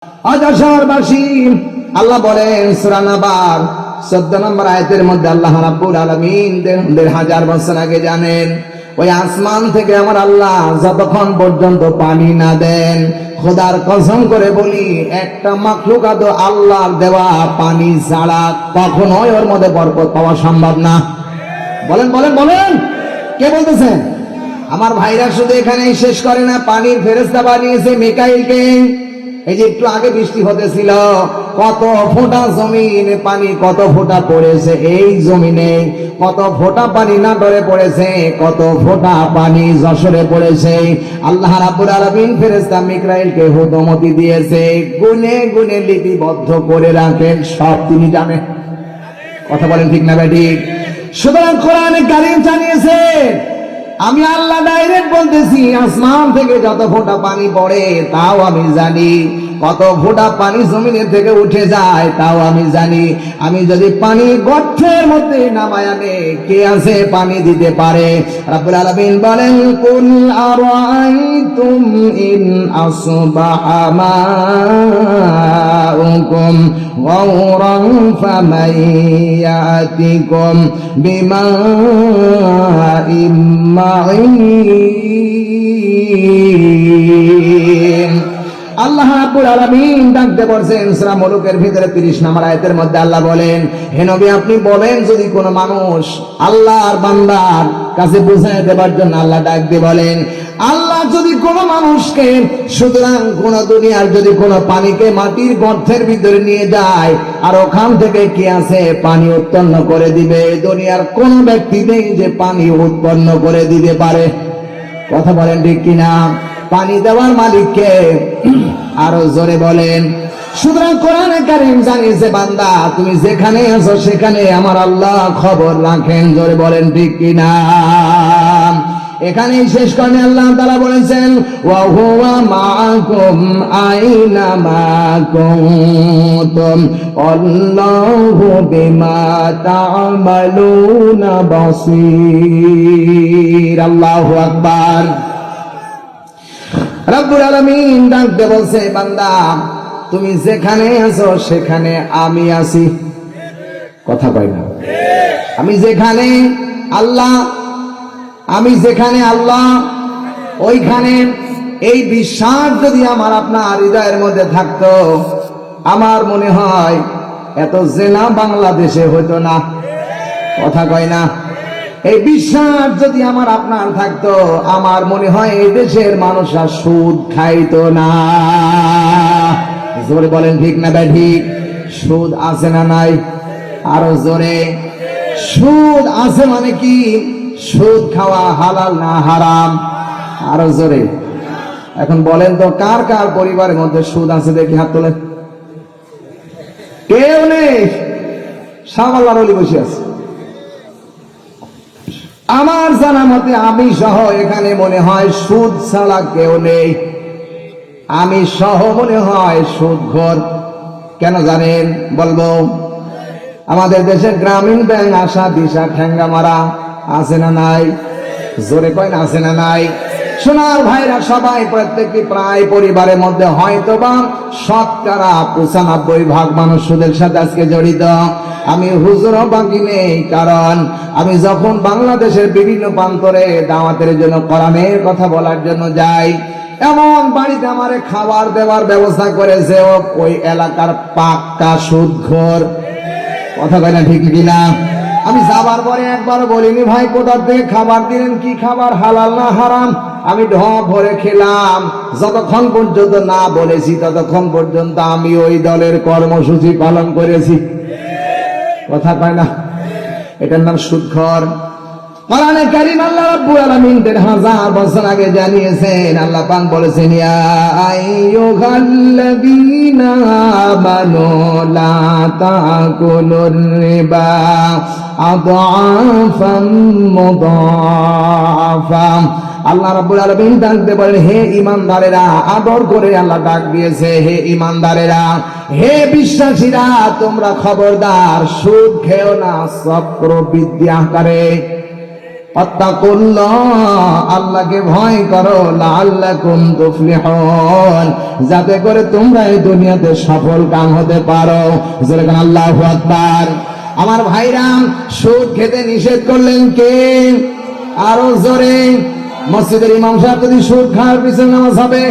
আজাশারবাসী আল্লাহ বলেন সূরা নাবার 14 নম্বর আয়াতের মধ্যে আল্লাহ রাব্বুল আলামিন 1000 বছর আগে জানেন ওই আসমান থেকে আমার আল্লাহ যতক্ষণ পর্যন্ত পানি না দেন, খোদার কসম করে বলি একটা মাখলুকাত আল্লাহর দেওয়া পানি ছাড়া কখনোই ওর মধ্যে বরকত পাওয়া সম্ভব না। বলেন বলেন বলেন, কে বলতেছেন? আমার ভাইরা শুধু এখানেই শেষ করে না, পানির ফেরেশতা বানিয়েছে মিকাইলকে। এই যে একটু আগে বৃষ্টি হতেছিল, কত ফোঁটা জমিনে পানি, কত ফোঁটা পড়েছে এই জমিনে, কত ফোঁটা পানি নাটোরে পড়েছে, কত ফোঁটা পানি যশোরে পড়েছে। আল্লাহ রাব্বুল আলামিন ফেরেশতা মিকাইলকে হুকুমতি দিয়েছে, গুনে গুনে লিপিবদ্ধ করে রাখেন, সব তিনি জানেন। কথা বলেন ঠিক না বেঠিক? সুতরাং কোরআনে কারীম জানিয়েছে, আমি আল্লাহ ডাইরেক্ট বলতেছি, আসমান থেকে যত ফোঁটা পানি পড়ে তাও আমি জানি, কত ফোঁটা পানি জমিনের থেকে উঠে যায় তাও আমি জানি। আমি যদি পানি গর্তের মধ্যে নামায় আনে, কে আছে পানি দিতে পারে? রাব্বুল আলামিন বলেন, কুল আরাআইতুম ইন আসবাহা মাউকুম গাওরান ফামান ইয়াতিকুম বিমাইম আল্লাহ রাব্বুল আলামিন ডাকতে বলছেন সূরা মুলুকের ভিতরে 30 নম্বর আয়াতের মধ্যে আল্লাহ বলেন, হে নবী আপনি বলেন, যদি কোনো মানুষ আল্লাহর বান্দার কাছে বুঝায় দেবার জন্য আল্লাহ ডাক দিয়ে বলেন, আল্লাহ যদি কোনো মানুষকে, সুতরাং কোন দুনিয়ার যদি কোনো পানিকে মাটির গর্তের ভিতরে নিয়ে যায় আর ওখান থেকে কি আছে পানি উৎপন্ন করে দিবে, দুনিয়ার কোন ব্যক্তি নেই যে পানি উৎপন্ন করে দিতে পারে। কথা বলেন ঠিক কিনা? পানি দেওয়ার মালিককে, আরো জোরে বলেন। সুতরাং কোরআনে কারীম জানিয়েছে, বান্দা তুমি যেখানে আছো সেখানে আমার আল্লাহ খবর রাখেন। জোরে বলেন ঠিক কিনা? এখানেই শেষ করে আল্লাহ তাআলা বলেছেন, ওয়া হুয়া মাআকুম আইনা মা কুনতুম আল্লাহু বিমা তা'মালুনা বাসীর। আল্লাহু আকবার। রাব্বুল আলামিন ডাকতে বলছে, বান্দা তুমি যেখানে আছো সেখানে আমি আছি। কথা কয় না? আমি যেখানে আল্লাহ, আমি যেখানে আল্লাহ ওইখানে। এই বিশ্বাস যদি আমার আপনার হৃদয়ের মধ্যে থাকতো, আমার মনে হয় এত জেনা বাংলাদেশে হতো না। কথা কয় না? এই বিশ্বাস যদি আমার আপনার থাকতো, আমার মনে হয় এই দেশের মানুষরা সুদ খাইতো না। জোরে বলেন ঠিক না ঠিক? সুদ আছে না নাই? আরো জোরে। সুদ আছে মানে কি? সুদ খাওয়া হালাল না হারাম? আরো জোরে। এখন বলেন তো, কার কার পরিবারের মধ্যে সুদ আছে? দেখি হাত তোলেন। কেউ নেই, সব আল্লাহর ওলি বসে আছে। আমার জানা মতে আমি সহ এখানে মনে হয় সুদ ছাড়া কেউ নেই। আমি সহ মনে হয় সুদখোর। কেন জানেন? বলবো। আমাদের দেশে গ্রামীণ ব্যাংক আশা দিশা ঠেঙ্গা মারা আছে না নাই? জোরে কয় না আছে না নাই? সোনার ভাইরা সবাই, প্রত্যেকটি প্রায় পরিবারের মধ্যে হয়তো বা শতকরা 95% মানুষ সুদের সাথে আজকে জড়িত। আমি হুজুরও বাকি নেই, কারণ আমি যখন বাংলাদেশের বিভিন্ন প্রান্তরে দাওয়াতের জন্য কোরআনের কথা বলার জন্য যাই, এমন বাড়িতে আমারে খাবার দেওয়ার ব্যবস্থা করেছে ওই এলাকার পাক্কা সুদখোর। কথা কয় না ঠিক কিনা? আমি যাবার পরে একবার বলিনি, ভাই কোথার থেকে খাবার দিলেন, কি খাবার, হালাল না হারাম? আমি ঢপ ভরে খেলাম। যতক্ষণ পর্যন্ত না বলেছি ততক্ষণ পর্যন্ত আমি ওই দলের কর্মসূচি পালন করেছি। কথা কয় না? এটার নাম সুদখোর। কোরআনে কারীম আল্লাহ রাব্বুল আলামিন 1000 বছর আগে জানিয়েছেন। আল্লাহ পাক বলেছেন, ইয়া আইয়ুহাল্লাযীনা আমানু লা তাকুলুর রিবা আদআফাম মুদাআফা। আল্লাহ রাব্বুল আলামিন ডাকতে বলেন, হে ঈমানদারেরা, আদর করে আল্লাহ ডাক দিয়েছে, হে ঈমানদারেরা, হে বিশ্বাসীরা, তোমরা খবরদার সুদ খেও না চক্রবৃদ্ধি আকারে। আত্তাকুল্লাহ, আল্লাহকে ভয় করো, লাআল্লাকুম তুফলিহুন, যাতে করে তোমরা এই দুনিয়াতে সফল কাম হতে পারো। যেরকম আল্লাহু আকবার। আমার ভাইরা, সুদ খেতে নিষেধ করলেন কে? আরো জোরে। মসজিদের ইমাম সাহেব যদি সুদ খাওয়ার পিছনে নামাজ হবে?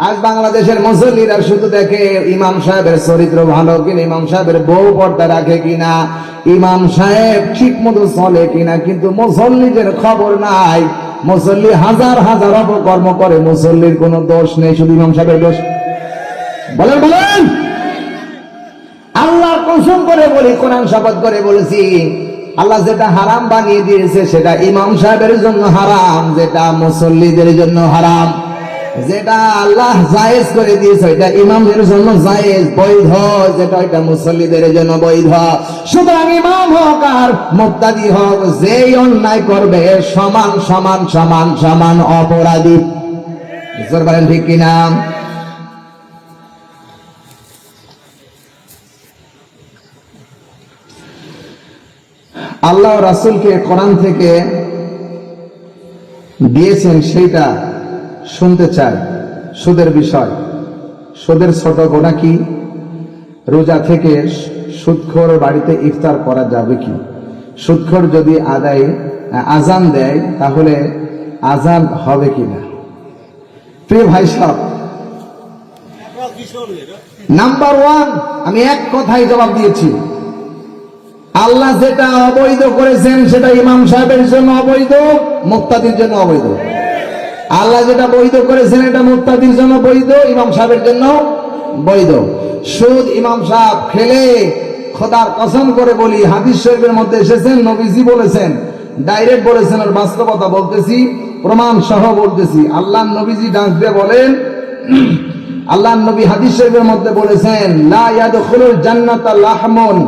আজ বাংলাদেশের মুসল্লিরা শুধু দেখে ইমাম সাহেবের চরিত্র ভালো কিনা, ইমাম সাহেবের বউ পর্দা রাখে কিনা, ইমাম সাহেব ঠিক মতো চলে কিনা, কিন্তু মুসল্লিদের খবর নাই। মুসল্লি হাজার হাজার অপকর্ম করে, মুসল্লির কোনো দোষ নেই, শুধু ইমাম সাহেবের দোষ। বলেন বলেন। আল্লাহর কসম করে বলি, কোরআন শপথ করে বলেছি, আল্লাহ যেটা হারাম বানিয়ে দিয়েছে সেটা ইমাম সাহেবের জন্য হারাম, যেটা মুসল্লিদের জন্য হারাম। যেটা আল্লাহ জায়েজ করে দিয়েছে এটা ইমামদের জন্য জায়েজ, বৈধ, যেটা এটা মুসল্লিদের জন্য বৈধ। সুতরাং ইমাম হোক আর মুক্তাদি হোক, যেই অন্যায় করবে সমান সমান সমান সমান অপরাধী। বলেন ঠিক কিনা? আল্লাহ রাসূলকে কোরআন থেকে দিয়েছেন সেইটা শুনতে চায়। সুদের বিষয়, সুদের ছোট গোনা কি? রোজা থেকে সুদখোর বাড়িতে ইফতার করা যাবে কি? সুদখোর যদি আজান দেয় তাহলে আজান হবে কিনা? প্রিয় ভাই সাহেব, নাম্বার ওয়ান, আমি এক কথাই জবাব দিয়েছি। আল্লাহ যেটা অবৈধ করেছেন সেটা ইমাম সাহেবের জন্য অবৈধ, মুক্তাদির জন্য অবৈধ। আল্লাহ যেটা বৈধ করেছেন এটা মুক্তাদির জন্য বৈধ, ইমাম সাহেবের জন্য বৈধ। সুদ ইমাম সাহেব খেলে, খোদার কসম করে বলি, হাদিস শরীফের মধ্যে এসেছেন, নবীজি বলেছেন, ডাইরেক্ট বলেছেন, আর বাস্তবতা বলতেছি, প্রমাণ সহ বলতেছি। আল্লাহ নবীজি ডাক দিয়ে বলেন, আল্লাহ নবী হাদিস শরীফের মধ্যে বলেছেন, লা ইয়াদখুলুল জান্নাতা লাহমুন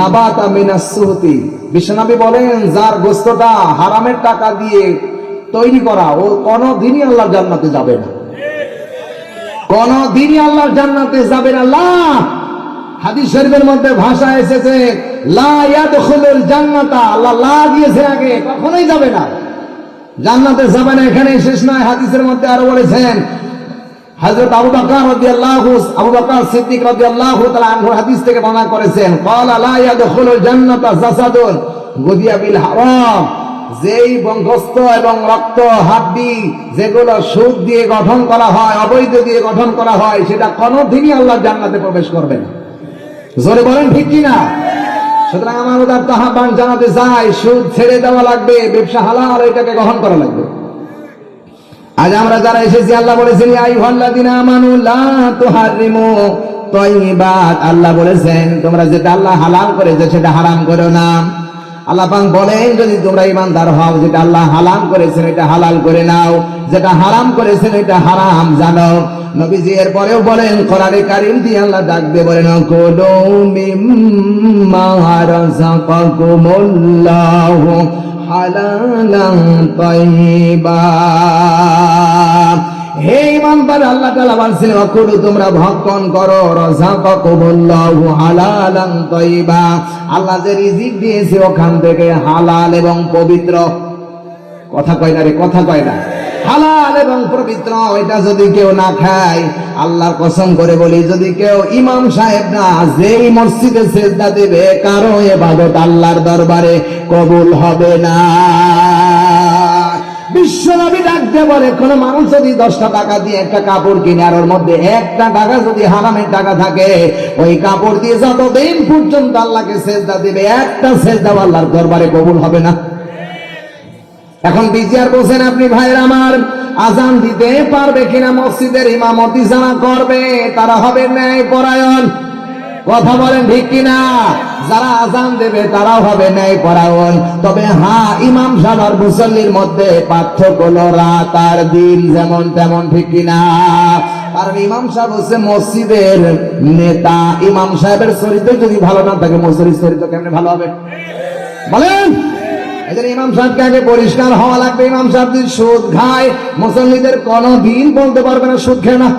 নাবাতা মিনাস সুহতি। বিশ্বনবী বলেন, যার গোশতটা হারামের টাকা দিয়ে তৈরি করা, ও কোনদিনই আল্লাহর জান্নাতে যাবে না, কোনদিনই আল্লাহর জান্নাতে যাবে না। হাদিস শরীফের মধ্যে ভাষা এসেছে, লা ইয়াদখুলুল জান্নাতা, আল্লাহ লা দিয়েছে আগে, কখনোই যাবে না, জান্নাতে যাবে না। এখানে শেষ নয়, হাদিসের মধ্যে আরো বলেছেন, হযরত আবু বকর সিদ্দিক রাদিয়াল্লাহু তাআলা আনহু হাদিস থেকে বর্ণনা করেছেন, ক্বালা লা ইয়াদখুলুল জান্নাতা জাসাদুন গুদিয়া বিল হারাম, যেই বংশস্থ এবং রক্ত হাড্ডি যেগুলো সুদ দিয়ে গঠন করা হয়, অবৈধ দিয়ে গঠন করা হয়, সেটা কোনদিনই আল্লাহর জান্নাতে প্রবেশ করবে না। জোরে বলেন ঠিক কিনা? সুতরাং আমার উদার আহ্বান জানাতে চাই, সুদ ছেড়ে দেওয়া লাগবে, ব্যবসা হালাল, এটাকে গ্রহণ করা লাগবে। আজ আমরা যারা এসেছি, আল্লাহ বলেছেন, ইয়া আইয়ুহাল্লাযীনা আমানু লা তুহাররিমু তাইয়্যিবাত, আল্লাহ বলেছেন তোমরা যেটা আল্লাহ হালাল করেছে সেটা হারাম করো না। আল্লাহ পাক বলেন, যদি তোমরা ঈমানদার হও, যেটা আল্লাহ হালাল করেছেন এটা হালাল করে নাও, যেটা হারাম করেছেন এটা হারাম জানো। নবীজি এর পরেও বলেন, কোরআনে কারীম দিয়ে আল্লাহ ডাক দিয়ে বলেন, কুলু মিম্মা রাযাকাকুমুল্লাহু হালালান তাইয়্যিবা। হে ঈমানদার, আল্লাহ তাআলা বলেন, ওয়াকুলু, তোমরা ভক্ষণ করো, রাযাকাকুমুল্লাহু হালালান তাইয়্যিবা, আল্লাহ যে রিজিক দিয়েছে ওখান থেকে হালাল এবং পবিত্র। কথা কয় না রে, কথা কয় না। হালাল এবং পবিত্র, এটা যদি কেউ না খায়, আল্লাহর কসম করে বলি, যদি কেউ ইমাম সাহেব না, যেই মসজিদে সিজদা দেবে, কারো ইবাদত আল্লাহর দরবারে কবুল হবে না। বিশ্বনবী ডাক দিয়ে বলে, কোন মানুষ যদি 10টা টাকা দিয়ে একটা কাপড় কিনে, আর ওর মধ্যে 1টা টাকা যদি হারামের টাকা থাকে, ওই কাপড় দিয়ে যতদিন পর্যন্ত আল্লাহকে সিজদা দিবে, একটা সিজদাও আল্লাহর দরবারে কবুল হবে না। এখন বিচার বলছেন আপনি, ভাইরা আমার, আজান দিতে পারবে কিনা মসজিদের ইমামতি যারা করবে তারা হবে ন্যায় পরায়ণ? কথা বলেন ঠিক কিনা? যারা আজান দেবে তারাও হবে ন্যায় পরায়ণ। তবে হ্যাঁ, ইমাম সাহেব আর মুসল্লির মধ্যে পার্থক্য হলো রাত আর দিন, যেমন তেমন, ঠিক কিনা? কারণ ইমাম সাহেব হচ্ছে মসজিদের নেতা, ইমাম সাহেবের চরিত্র যদি ভালো না থাকে, মুসল্লির চরিত্র কেমনে ভালো হবে বলেন? ইমাম সাহেবকে আগে পরিষ্কার হওয়া লাগবে। ইমাম সাহেব যদি সুদ খায়, মুসল্লিদের কোনদিন বলতে পারবে না সুদ খায় না।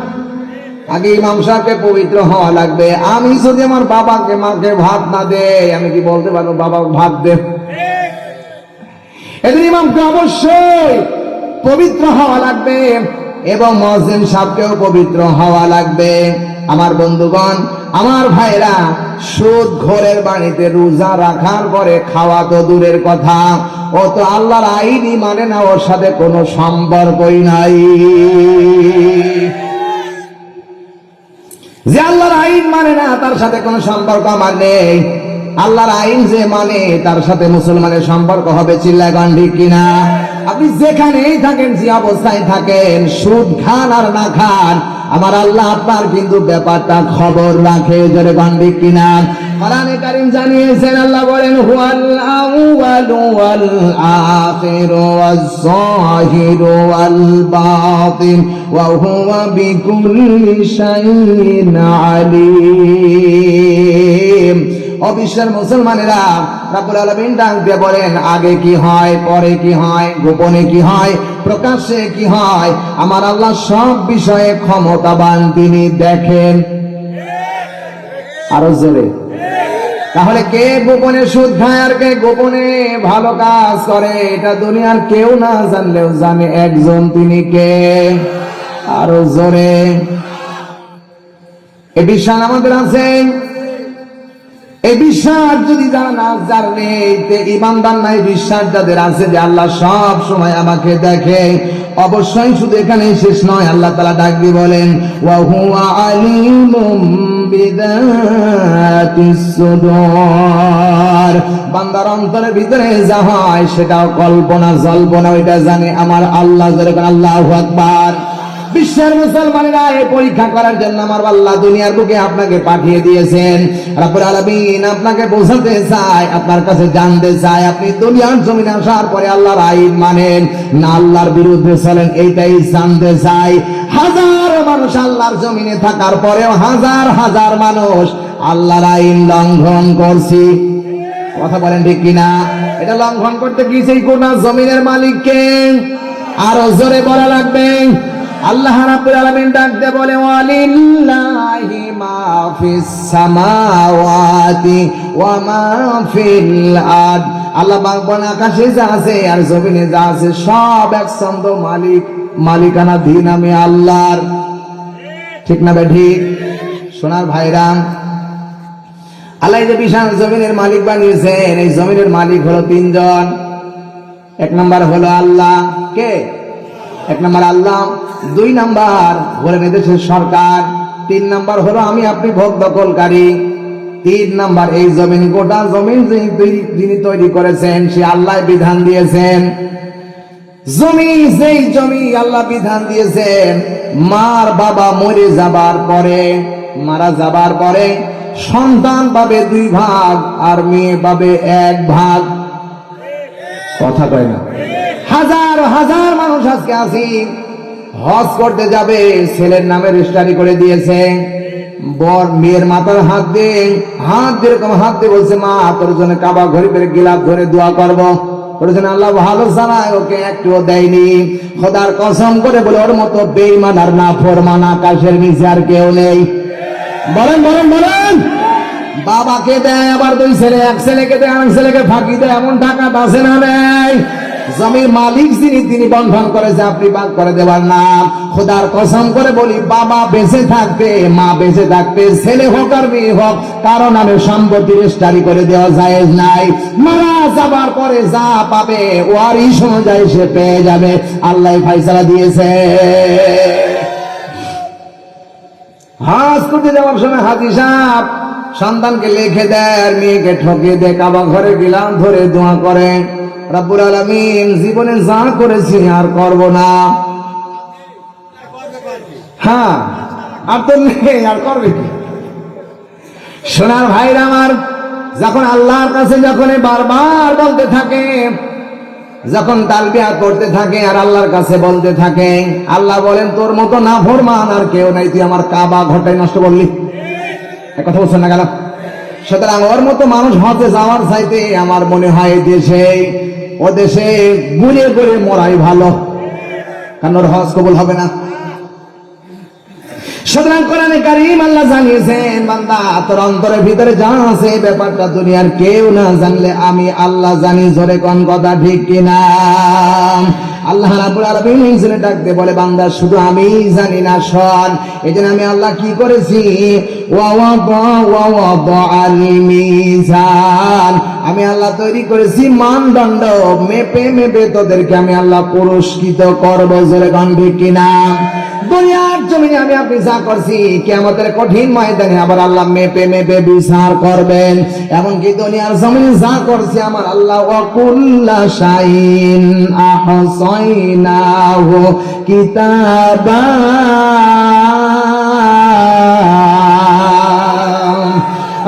আগে ইমাম সাহেবকে পবিত্র হওয়া লাগবে। আমি যদি আমার বাবাকে মাকে ভাত না দেয়, আমি কি বলতে পারবো বাবা ভাত দে? এদের ইমামকে অবশ্যই পবিত্র হওয়া লাগবে এবং মুয়াজ্জিন সাহেবকেও পবিত্র হওয়া লাগবে। আমার বন্ধুগণ, আমার ভাইরা, সুদ ঘরের বাড়িতে রোজা রাখার পরে খাওয়া তো দূরের কথা, ও তো আল্লাহর আইনই মানে না, ওর সাথে কোনো সম্পর্কই নাই। যে আল্লাহর আইন মানে না তার সাথে কোনো সম্পর্ক আমার নেই। আল্লাহর আইন যে মানে তার সাথে মুসলমানের সম্পর্ক হবে। চিল্লায় গান ঠিক কিনা? আপনি যেখানেই থাকেন, যে অবস্থায় থাকেন, সুদ খান আর না খান, আমার আল্লাহ আপনার কিন্তু ব্যাপারটা খবর রাখে। জোরে গান ঠিক কিনা? কোরআনে কারীম জানিয়েছেন, আল্লাহ বলেন, হুয়াল আউয়ালু ওয়াল আখিরু ওয়াজ যাহিরু ওয়াল বাতিন ওয়া হুয়া বিকুল্লি শাইইন আলীম। অবিশ্বাস মুসলমানেরা, রাব্বুল আলামিন ডাক দিয়ে বলেন, আগে কি হয়, পরে কি হয়, গোপনে কি হয়, প্রকাশ্যে কি হয়, আমার আল্লাহ সব বিষয়ে ক্ষমতাবান, তিনি দেখেন। আরো জোরে। তাহলে কে গোপনে সুদ খায় আর কে গোপনে ভালো কাজ করে, এটা দুনিয়ার কেউ না জানলেও জানে একজন, তিনি কে? আরো জোরে। এই বিশ্বাস আমাদের আছে। এই বিশ্বাস যদি যারা না জানে, ইমানদার নাই, বিশ্বাস যাদের আছে যে আল্লাহ সব সময় আমাকে দেখে, অবশ্যই শুধু এখানে শেষ নয়, আল্লাহ তাআলা ডাক দিয়ে বলেন, ওয়া হুয়া আলিমুম বিযাতিস সুদূর। বান্দার অন্তরের ভিতরে যা হয় সেটাও কল্পনা জল্পনা ওইটা জানে আমার আল্লাহ। যেরকম আল্লাহু আকবার। বিশ্বের মুসলমানেরা, এই পরীক্ষা করার জন্য আমার আল্লাহ দুনিয়ার বুকে আপনাকে পাঠিয়ে দিয়েছেন। রব্বুল আলামিন আপনাকে বোঝাতে চায়, আপনার কাছে জানতে চায়, আপনি দুনিয়ার জমিনে আসার পরে আল্লাহর আইন মানেন না আল্লাহর বিরুদ্ধে চলেন, এইটাই জানতে চাই। হাজার মানুষ আল্লাহর জমিনে থাকার পরেও হাজার হাজার মানুষ আল্লাহর আইন লঙ্ঘন করছি। কথা বলেন ঠিক কিনা? এটা লঙ্ঘন করতে গিয়েছে কোন জমিনের মালিককে? আরো জোরে বলা লাগবে। আল্লাহ রাব্বুল আলামিন ডাক দিয়ে বলে, ওয়ালিল্লাহি মা ফিস সামাওয়াতি ওয়া মা ফিল আরদ। আল্লাহ বাগবান আকাশে যা আছে আর জমিনে যা আছে সব একসঙ্গে মালিকানা দিন আমি আল্লাহর। ঠিক না বে ঠিক? সোনার ভাইরা, আল্লাহ যে বিশাল জমিনের মালিক বানিয়েছেন, এই জমিনের মালিক হলো তিনজন। এক নাম্বার হলো আল্লাহ। কে? এক নাম্বার আল্লাহ। দুই নাম্বার হলেন এদেশের সরকার। তিন নাম্বার হলো আমি আপনি ভোগ দখলকারী। তিন নাম্বার এই জমিন, গোটা জমিন যিনি তৈরি করেছেন সে আল্লাহ বিধান দিয়েছেন। জমি, যেই জমি আল্লাহ বিধান দিয়েছেন, মার বাবা মরে যাবার পরে, মারা যাবার পরে সন্তান পাবে 2 ভাগ আর মেয়ে পাবে 1 ভাগ। কথা কয় না? হাজার হাজার মানুষ আজকে আসি হজ করতে যাবে, ছেলের নামে রেজিস্ট্রি করে দিয়েছে। বর মেয়ের মাথার হাত দিয়ে এরকম হাত দিয়ে বলছে, মা তোর জন্য কাবা ঘড়িতে গিলাপ ধরে দোয়া করবো। আল্লাহ ভালো জানায়, ওকে একটুও দেয়নি। খোদার কসম করে বলে, ওর মতো বেঈমান আর নাফরমান আকাশের নিচে আর কেউ নেই। বলেন বলেন বলেন। বাবাকে দেয়, আবার 2 ছেলে, এক ছেলেকে দেয়, আরেক ছেলেকে ফাঁকি দেয়, এমন টাকা আছে না নেই? জমির মালিক যিনি, তিনি বন্ধন করেছে, আপনি ভাগ করে দেবার না। খোদার কসম করে বলি, বাবা বেঁচে থাকতে, মা বেঁচে থাকতে, ছেলে হোক আর মেয়ে হোক, কারো নামে সম্পত্তি রেজিস্ট্রি করে দেওয়া জায়েজ নাই। মারা যাবার পরে যা পাবে ওয়ারিশ অনুযায়ী সে পেয়ে যাবে, আল্লাহ ফয়সালা দিয়েছে। হজ করতে যাওয়ার সময় হাজী সাহেব সন্তানকে লিখে দেয় আর মেয়েকে ঠকিয়ে দেয়, কাবা ঘরে গেলাম ধরে দোয়া করে, রব্বুল আলামিন জীবনে যা করেছি আর করব না। হ্যাঁ, আর তো নেই, আর করবে কি? সোনার ভাইরা আমার, যখন আল্লাহর কাছে যখন বারবার বলতে থাকে, যখন তালবিয়া করতে থাকে আর আল্লাহর কাছে বলতে থাকে, আল্লাহ বলেন, তোর মতো নাফরমান আর কেউ নাই, তুই আমার কাবা ঘরটাই নষ্ট করলি। এক কথা বলছেন না কেন? সুতরাং ওর মতো মানুষ হজে যাওয়ার চাইতে আমার মনে হয় ও দেশে ঘুরে ঘুরে মরাই ভালো, কারণ ওর হজ কবুল হবে না। সুতরাং কোরআনে কারীম আল্লাহ জানিয়েছেন, বান্দা তোর অন্তরের ভিতরে যা আছে ব্যাপারটা দুনিয়ার কেউ না জানলে আমি আল্লাহ জানি। জোরে কোন কথা ঠিক কিনা? আল্লাহ রাব্বুল আলামিন ইনসানে ডাকতে বলে, বান্দা শুধু আমিই জানি না, শোন। এজন্য আমি আল্লাহ কি করেছি, ওয়াদাআল মিজান, আমি আল্লাহ তৈরি করেছি মানদণ্ড, মেপে মেপে তোদেরকে আমি আল্লাহ পুরস্কৃত করব। জোরে কোন ঠিক কিনা? দুনিয়ার জমিনে আমি আপনি যা করছি, কিয়ামতের কঠিন ময়দানে আবার আল্লাহ মেপে মেপে বিচার করবেন। এমনকি দুনিয়ার জমিনে যা করছি আমার আল্লাহ, ওয়াকুল্লা শাইইন আহসাইনাহু কিতাবা,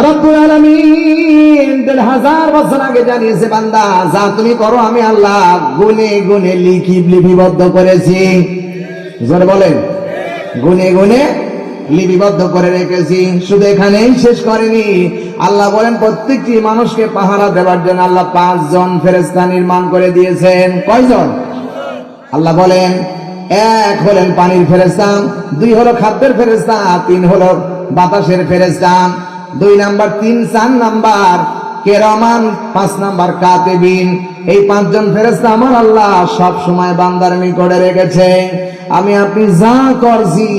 রব্বুল আলামিন ১,৫০০ বছর আগে জানিয়েছে, বান্দা যা তুমি করো আমি আল্লাহ গুনে গুনে লিপিবদ্ধ করেছি। জোরে বলেন, গুনে গুনে লিপিবদ্ধ করে রেখেছি। শুধু এখানেই শেষ করেনি, আল্লাহ বলেন প্রত্যেকটি মানুষকে পাহারা দেওয়ার জন্য আল্লাহ ৫ জন ফেরেশতা নির্মাণ করে দিয়েছেন। কয়জন? আল্লাহ বলেন, ১ হলেন পানির ফেরেশতা, ২ হলো খাদ্যের ফেরেশতা, ৩ হলো বাতাসের ফেরেশতা, ২ নাম্বার ৩, ৪ নাম্বার কেরামান, ৫ নাম্বার কাতিবিন। এই ৫ জন ফেরেশতা আমার আল্লাহ সব সময় বান্দার নিকটে রেখেছে। আমি আপনি যা করছি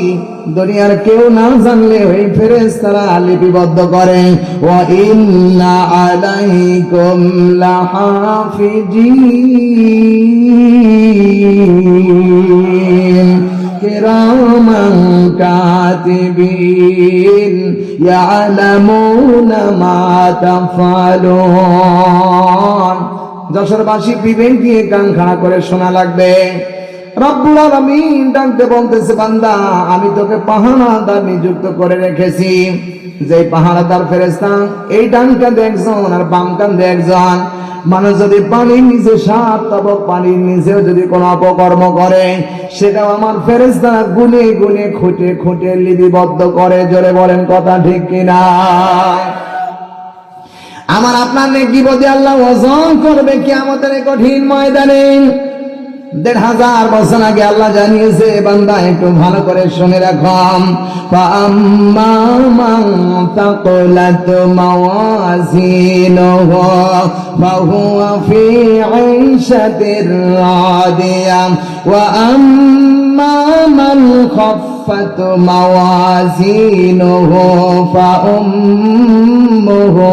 দুনিয়ার কেউ না জানলে ওই ফেরেশতারা লিপিবদ্ধ করে। ওয়া ইন্না আলাইকুম লাহাফিজিন কিরামান কাতিবিন ইয়ালামুনা মা তাফআলুন। যশোরবাসী বিবেক দিয়ে কান খাড়া করে শোনা লাগবে। রব্বুল আলামিন ডাকতে বলতেছে, বান্দা আমি তোকে পাহারাদার নিযুক্ত করে রেখেছি। যে পাহারাদার ফেরেশতা এই ডান কাঁধে একজন আর বাম কাঁধে একজন। মানুষ যদি পানির নিচে সাপ তাবক পানির নিচেও যদি কোনো অপকর্ম করে, সেটাও আমার ফেরেশতারা গুনে গুনে খুঁটে খুঁটে লিপিবদ্ধ করে। জোরে বলেন কথা ঠিক কিনা? আমার আপনার নেকি বদি আল্লাহ ওজন করবে কিয়ামতের কঠিন ময়দানে। ১,৫০০ বছর আগে আল্লাহ জানিয়েছে, বান্দা একটু ভালো করে শুনে রাখুন। ফাআম্মা মান তাকুলাত মাওয়াজিনুহু ফাহুয়া ফি ঈশাতির রাদিয়া ওয়া আম্মা মান খাফফাত মাওয়াজিনুহু ফাউম্মুহু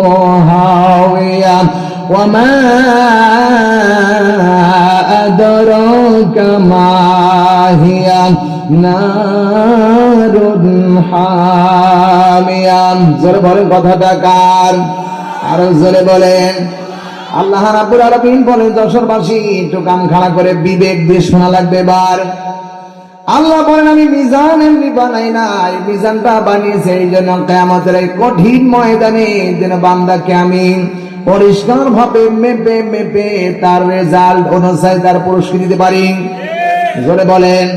হাওিয়া ওয়া মা আদরাকা মা হিয়া নারুন হামিয়া। জোরে বলেন কথাটা কার? আরো জোরে বলেন। আল্লাহ রাব্বুল আলামিন বলেন, যশোরবাসী একটু কান খাড়া করে বিবেক দিয়ে শোনা লাগবে। এবার আল্লাহ বলেন, আমি মিজান এমনি বানাই নাই, মিজানটা বানিয়েছে এই জন্য কিয়ামতের এই কঠিন ময়দানে যেন বান্দাকে আমি পরিষ্কার ভাবে মেপে মেপে তার রেজাল্ট অনুযায়ী তার পুরস্কার দিতে পারি। জোরে বলেন।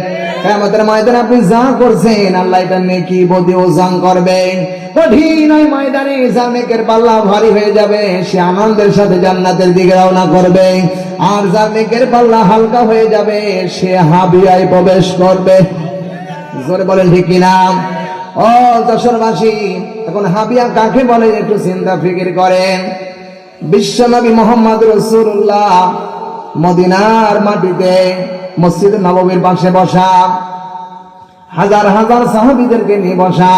কিয়ামতের ময়দানে আপনি যা করছেন আল্লাহ এটা নেকি বদি ওজন করবেন। কঠিন ওই ময়দানে যার নেকের পাল্লা ভারী হয়ে যাবে সে আনন্দের সাথে জান্নাতের দিকে রওনা করবে, আর যার নেকের পাল্লা হালকা হয়ে যাবে সে হাবিয়ায় প্রবেশ করবে। জোরে বলেন ঠিক কিনা? ও যশোরবাসী, এখন হাবিয়া কাকে বলে একটু চিন্তা ফিকির করেন। বিশ্বনবী মুহাম্মদ রাসূলুল্লাহ মদিনার মাটিতে মসজিদ নববীর পাশে বসা, হাজার হাজার সাহাবীদেরকে নিয়ে বসা।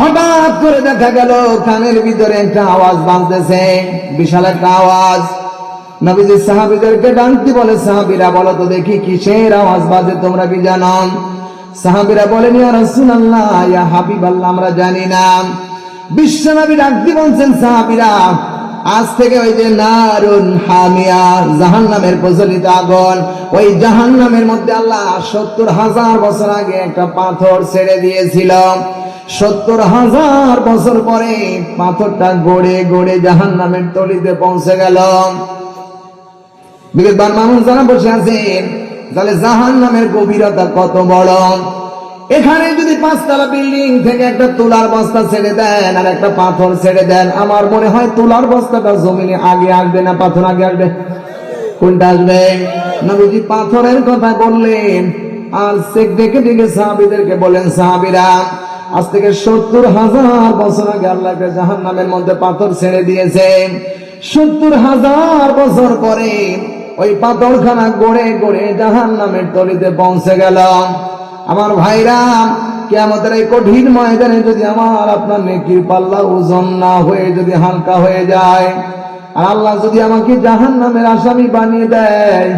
হঠাৎ করে দেখা গেল কানের ভিতরে একটা আওয়াজ বাজতেছে, বিশাল একটা আওয়াজ। নবীজি সাহাবীদেরকে ডাকতে বলে, সাহাবীরা বলো তো দেখি কিসের আওয়াজ বাজে, তোমরা কি জানো? সাহাবীরা বলেন, ইয়া রাসূলুল্লাহ, ইয়া হাবিবাল্লাহ, আমরা জানি না। বিশ্বনবী ডাকতে বলছেন, সাহাবীরা আজ থেকে ওই যে নারুন হামিয়া, জাহান্নামের প্রজ্বলিত আগুন, ওই জাহান্নামের মধ্যে আল্লাহ ৭০,০০০ বছর আগে একটা পাথর ছেড়ে দিয়েছিল। ৭০,০০০ বছর পরে পাথরটা গড়ে গড়ে জাহান্নামের তলিতে পৌঁছে গেল। বিবেকবান মানুষ যারা বসে আছেন, তাহলে জাহান্নামের গভীরতা কত বড়। এখানে যদি ৫তলা বিল্ডিং থেকে একটা তুলার বস্তা ছেড়ে দেন আর একটা পাথর ছেড়ে দেন, আমার মনে হয় তুলার বস্তাটা জমিনে আগে আসবে না পাথর আগে আসবে? কোনটা আসবে? নবীজি পাথরের কথা বললেন, আর চেক ডেকে ডেকে সাহাবীদেরকে বলেন, সাহাবীরা আজ থেকে 70,000 বছর আগে আল্লাহকে জাহান্নামের মধ্যে পাথর ছেড়ে দিয়েছেন। 70,000 বছর পরে ওই পাথরখানা গড়ে গড়ে জাহান্নামের তলিতে পৌঁছে গেল। আমার ভাইরা, কিয়ামতের এই কঠিন ময়দানে যদি আমার আপনার নেকির পাল্লা ওজন না হয়ে যদি হালকা হয়ে যায়, আর আল্লাহ যদি আমাকে জাহান্নামের আসামি বানিয়ে দেয়,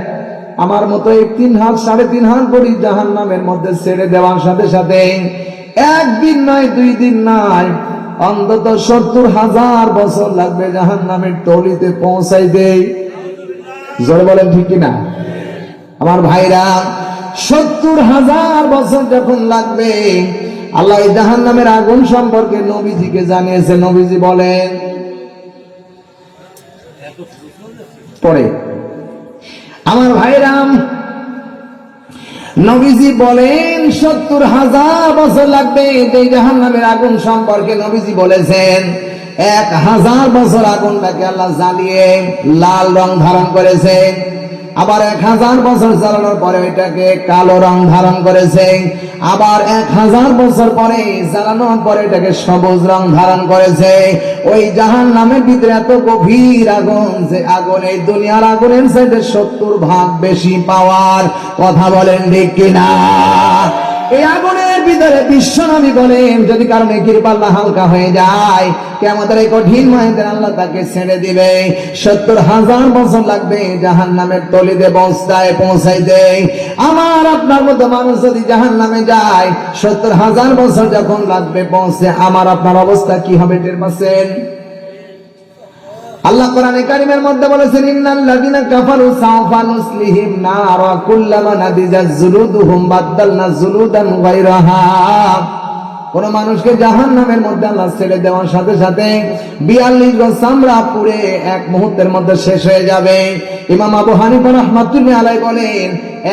আমার মতো এই 3 হাত 3.5 হাত বড়ি জাহান্নামের মধ্যে ছেড়ে দেওয়ার সাথে সাথে একদিন নয় 2 দিন নয়, অন্তত 70,000 বছর লাগবে জাহান্নামের তলিতে পৌঁছাইতে। জোরে বলেন ঠিক কিনা? আমার ভাইরা, 70,000 বছর যখন লাগবে, আল্লাহ এই জাহান্নামের আগুন সম্পর্কে নবীজিকে জানিয়েছে। নবীজি বলেন পরে, আমার ভাইরাম, নবীজি বলেন 70,000 বছর লাগবে এই জাহান্নামের আগুন সম্পর্কে। নবীজি বলেছেন 1,000 বছর আগুনটাকে আল্লাহ জ্বালিয়ে লাল রং ধারণ করেছে, আবার 1,000 বছর জ্বালানোর পরে এটাকে কালো রং ধারণ করেছে, আবার 1,000 বছর পরে জ্বালানোর পরে এটাকে সবুজ রং ধারণ করেছে। ওই জাহান্নামের ভিতরে এত গভীর আগুন, যে আগুন এই দুনিয়ার আগুনের চাইতে 70 ভাগ বেশি পাওয়ার। কথা বলেন ঠিক কিনা? এই আগুনের ভিতরে বিশ্বনবী বলেন, যদি কারো নেকির পাল্লা হালকা হয়ে যায়, কিয়ামতের এই কঠিন ময়দানে আল্লাহ তাকে ছেড়ে দিবে। 70,000 বছর লাগবে জাহান্নামের তলিতে পৌঁছাইতে। আমার আপনার মতো মানুষ যদি জাহান্নামে যায়, 70,000 বছর যখন লাগবে পৌঁছে, আমার আপনার অবস্থা কি হবে টের পাচ্ছেন? আল্লাহ কোরআনে কারীমের মধ্যে বলেছেন, ইন্নাল্লাযীনা কাফারু সাওফা নুসলিহিম নার ওয়া কুল্লামা নাদিজাত জুলুদুহুম বাদদালনা জুলুদান গায়রাহা। কোন মানুষকে জাহান্নামের মধ্যে আল্লাহ ছেড়ে দেওয়ার সাথে সাথে 42 গজ চামড়া পুড়ে এক মুহূর্তের মধ্যে শেষ হয়ে যাবে। ইমাম আবু হানিফা রাহমাতুল্লাহি আলাইহি বলেন,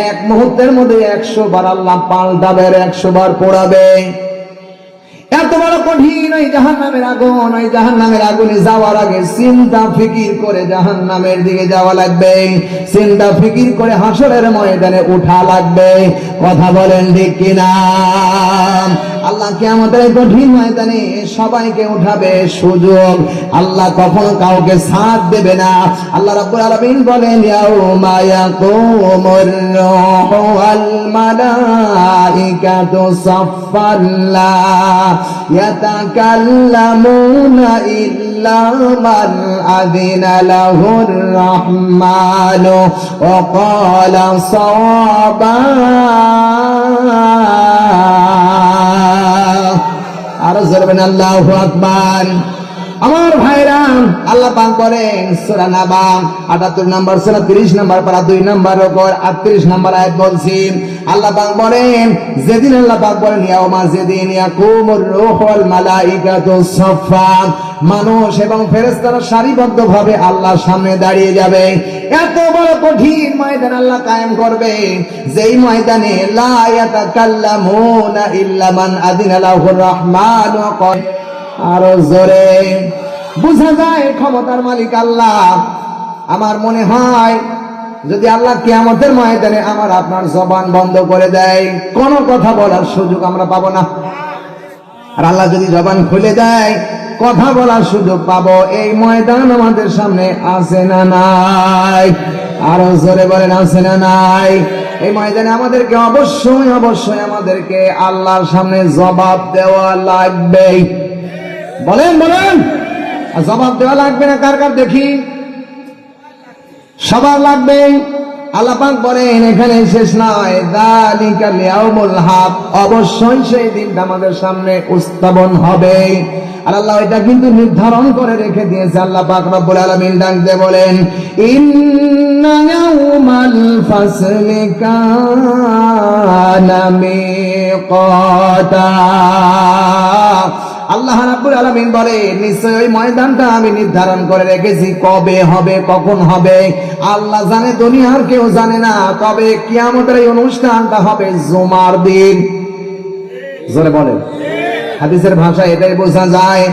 এক মুহূর্তের মধ্যে 100 বার আল্লাহ পাল্টাবে, 100 বার পোড়াবে। এত বড় কঠিন ওই জাহান্নামের আগুন। ওই জাহান্নামের আগুনে যাওয়ার আগে চিন্তা ফিকির করে জাহান্নামের দিকে যাওয়া লাগবে, চিন্তা ফিকির করে হাসরের ময়দানে উঠা লাগবে। কথা বলেন ঠিক কিনা? আল্লাহ কিয়ামতের এই কঠিন ময়দানে সবাইকে উঠাবে সুযোগ। আল্লাহ কখনো কাউকে সাথ দেবে না। আল্লাহ রাব্বুল আলামিন বলেন, ইয়াউমা ইয়াকুমুর রূহু ওয়াল মালাইকাতু সাফফান লা ইয়াতাকাল্লামুনা ইল্লা মান আযিনা লাহুর রাহমানু ওয়া ক্বালা সাওয়াবা। আরো জোরে আল্লাহু আকবার। আমার ভাইরা, আল্লাহ পাক বলেন সূরা নাবা 78 নম্বর সূরা 30 নম্বর পারা 2 নম্বর ওপর 38 নম্বর আয়াত বলছি। আল্লাহ পাক বলেন, যেদিন আল্লাহ পাক বলেন ইয়াউমা যেদিন ইয়াকুমুর রূহু ওয়াল মালাইকাতু সাফফা, মানুষ এবং ফেরেশতারা সারিবদ্ধভাবে আল্লাহর সামনে দাঁড়িয়ে যাবে। এত বড় কঠিন ময়দান আল্লাহ কায়েম করবে, যেই ময়দানে লা ইয়াতাকাল্লামুনা ইল্লা মান আযিনা লাহুর রাহমান ওয়া ক্বাল। আরো জোরে বুঝা যায় ক্ষমতার মালিক আল্লাহ। আমার মনে হয় যদি আল্লাহ কিয়ামতের ময়দানে আমার আপনার জবান বন্ধ করে দেয়, কোনো কথা বলার সুযোগ আমরা পাবো না। আর আল্লাহ যদি জবান খুলে দেয়, কথা বলার সুযোগ পাবো। এই ময়দান আমাদের সামনে আছে না নাই? আরো জোরে বলেন, আছে না নাই? এই ময়দানে আমাদেরকে অবশ্যই অবশ্যই আমাদেরকে আল্লাহর সামনে জবাব দেওয়া লাগবে। বলেন বলেন, জবাব দেওয়া লাগবে না কার কার দেখি? সবার লাগবে। আল্লাহ পাক বলেন এখানে শেষ নয়, যালিকাল ইয়াউমুল হক, অবশ্যই সেই দিনটা আমাদের সামনে উপস্থাপন হবে। আর আল্লাহ এটা কিন্তু নির্ধারণ করে রেখে দিয়েছে। আল্লাহ পাক রব্বুল আলামিন ডাকতে বলেন, ইন্না ইয়াউমাল ফাসলি কানা মিকাতা। আল্লাহ রাব্বুল আলামিন বলে, নিশ্চয় ওই ময়দানটা আমি নির্ধারণ করে রেখেছি। কবে হবে, কখন হবে আল্লাহ জানে, দুনিয়ার কেউ জানে না। তবে কিয়ামতের এই অনুষ্ঠানটা হবে জুমার দিন। জোরে বলেন। হাদিসের ভাষায় এটাই বোঝা যায়,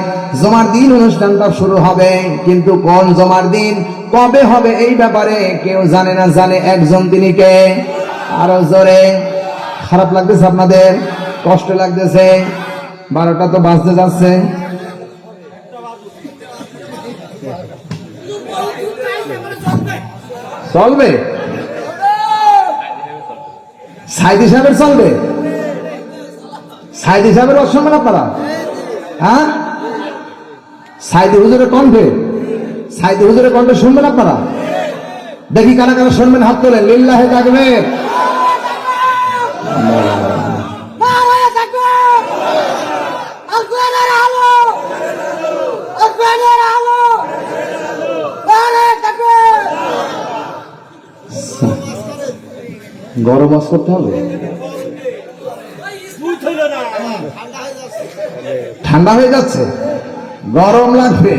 জুমার দিন অনুষ্ঠানটা শুরু হবে। কিন্তু কোন জুমার দিন, কবে হবে এই ব্যাপারে কেউ জানে না। জানে একজন, তিনি কে? আরো জোরে। খারাপ লাগতেছে আপনাদের, কষ্ট লাগতেছে? 12টা তো বাজতে যাচ্ছে। চলবে? সাইদি সাহেবের চলবে? সাইদি সাহেবের ওয়াজ শুনবেন আপনারা? হ্যাঁ, সাইদি হুজুরের কণ্ঠে, সাইদি হুজুরের কণ্ঠে শুনবেন আপনারা? দেখি কারা কারা শুনবেন, হাত তোলেন। লিল্লাহে তাকবীর। গরম ওয়াজ করতে হবে? ঠান্ডা হয়ে যাচ্ছে, গরম লাগবে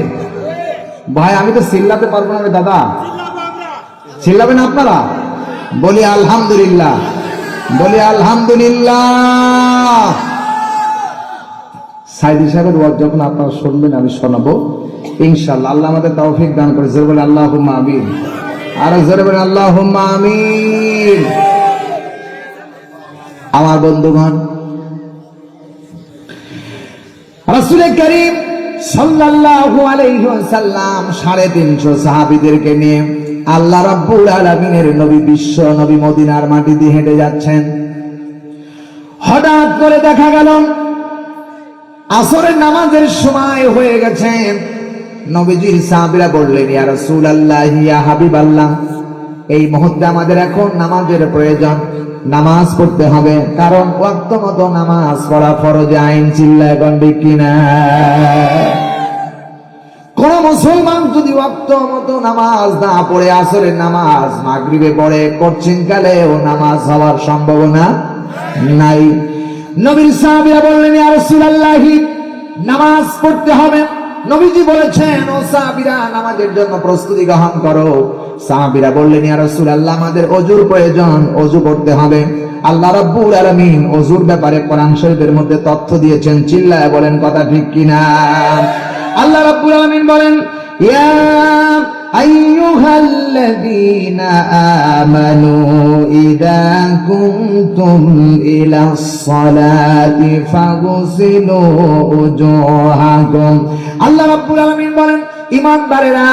ভাই। আমি তো চিল্লাতে পারবো না দাদা, চিল্লাবেন আপনারা? বলি আলহামদুলিল্লাহ, বলি আলহামদুলিল্লাহ। সাইদি সাহেবের ওয়াজ যখন আপনারা শুনবেন আমি শোনাবো ইনশাআল্লাহ। আল্লাহ আমাদের তৌফিক দান করে। জোরে বলে আল্লাহুম্মা আমিন। আর জোরে বলে আল্লাহুম্মা আমিন। আমার বন্ধুগণ, রাসূল করিম সাল্লাল্লাহু আলাইহি ওয়াসাল্লাম 350 সাহাবীদেরকে নিয়ে আল্লাহ রাব্বুল আলামিনের নবী, বিশ্ব নবী মদিনার মাটি দিয়ে হেঁটে যাচ্ছেন। হঠাৎ করে দেখা গেল আসরের নামাজের সময় হয়ে গেছে। নবীজির সাহাবীরা বললেন, ইয়া রাসূলুল্লাহ, ইয়া হাবিবাল্লাহ, এই মুহূর্তে আমাদের এখন নামাজের প্রয়োজন, নামাজ পড়তে হবে, কারণ ওয়াক্ত মতো নামাজ পড়া ফরজ আইন। চিল্লায় কোন ঠিক কিনা? কোন মুসলমান যদি ওয়াক্ত মতো নামাজ না পড়ে আসরের নামাজ মাগরিবে পড়ে, কঠিনকালে ও নামাজ হওয়ার সম্ভাবনা নাই। নবীর সাহাবীরা বললেন, ইয়া রাসূলুল্লাহ, নামাজ পড়তে হবে। নবীজি বলেছেন, ও সাহাবীরা, নামাজের জন্য প্রস্তুতি গ্রহণ করো। সাহাবীরা বললেন, ইয়া রাসূলুল্লাহ, আমাদের ওযুর প্রয়োজন, ওযু করতে হবে। আল্লাহ রাব্বুল আলামিন ওযুর ব্যাপারে কোরআন শরীফের মধ্যে তথ্য দিয়েছেন। চিল্লায় বলেন কথা ঠিক কিনা? আল্লাহ রাব্বুল আলামিন বলেন, ইয়া আইয়ুহাল্লাযীনা আমানু ইযা কুনতুম ইলাস সালাতি ফাগসিলু উজুহাকুম। আল্লাহ রাব্বুল আলামিন বলেন, ঈমানদারেরা,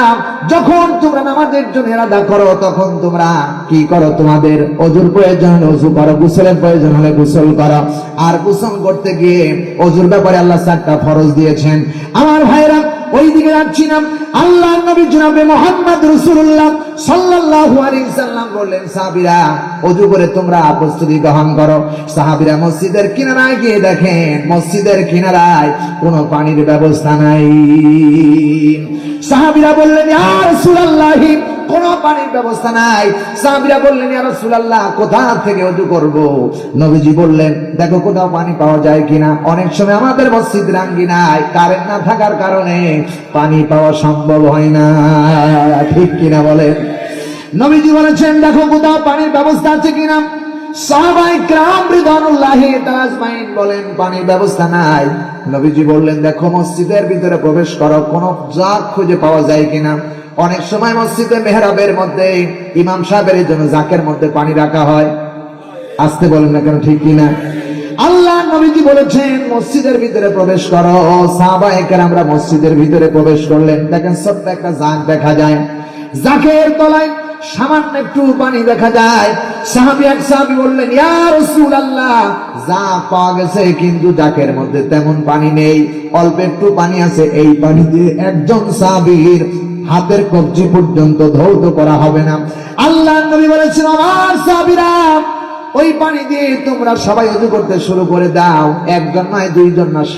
যখন তোমরা নামাজের জন্য ইরাদা করো, তখন তোমরা কি করো? তোমাদের ওযুর প্রয়োজন হলে ওযু করো, গোসলের প্রয়োজন হলে গোসল করো। আর গোসল করতে গিয়ে ওযুর ব্যাপারে আল্লাহ 4টা ফরজ দিয়েছেন। আমার ভাইরা, ওইদিকে যাচ্ছি না। আল্লাহর নবী জনাবে মুহাম্মদ রাসূলুল্লাহ সাল্লাল্লাহু আলাইহি সাল্লাম বললেন, সাহাবীরা, ওযু করে তোমরা প্রস্তুতি গ্রহণ করো। সাহাবীরা মসজিদের কিনারায় গিয়ে দেখেন, মসজিদের কিনারায় কোনো পানির ব্যবস্থা নাই। সাহাবীরা বললেন, ইয়া রাসূলুল্লাহ, কোনো পানির ব্যবস্থা নাই। সাহাবীরা বললেন, ইয়া রাসূলুল্লাহ, কোথা থেকে ওযু করব? নবীজি বললেন, দেখো কোথাও পানি পাওয়া যায় কিনা। অনেক সময় আমাদের মসজিদ রাঙ্গিনায় কারেন্ট না থাকার কারণে পানি পাওয়া সম্ভব হয় না, ঠিক কিনা বলেন? নবীজি বলেছেন, দেখো কোথাও পানির ব্যবস্থা আছে কিনা। সাহাবায়ে কেরাম রিদওয়ানুল্লাহি তাআলা আজমাইন বলেন, পানির ব্যবস্থা নাই। নবীজি বললেন, দেখো মসজিদের ভিতরে প্রবেশ করো, কোনো জাগ খুঁজে পাওয়া যায় কিনা। অনেক সময় মসজিদে মেহরাবের মধ্যে ইমাম সাহেবের জন্য জাকের মধ্যে পানি রাখা হয়। আসতে বলেন না কেন, ঠিক কিনা? আল্লাহ নবীজি বলেছেন, মসজিদের ভিতরে প্রবেশ করো। সাহাবায়ে কেরামরা মসজিদের ভিতরে প্রবেশ করলেন। দেখেন ছোট্ট একটা জাক দেখা যায়, জাকের তলায় সামান্য একটু পানি দেখা যায়। এক সাহাবী বললেন, ইয়া রাসূলুল্লাহ, জাক পাওয়া গেছে, কিন্তু জাকের মধ্যে তেমন পানি নেই, অল্প একটু পানি আছে। এই পানি দিয়ে একজন সাহাবীর হাতের কবজি পর্যন্ত ধৌত করা হবে না। আল্লাহ নবী বলেছেন, আমার সাহাবীরা, ওই পানি দিয়ে তোমরা সবাই ওযু করতে শুরু করে দাও। একজন নয়, দুইজন না,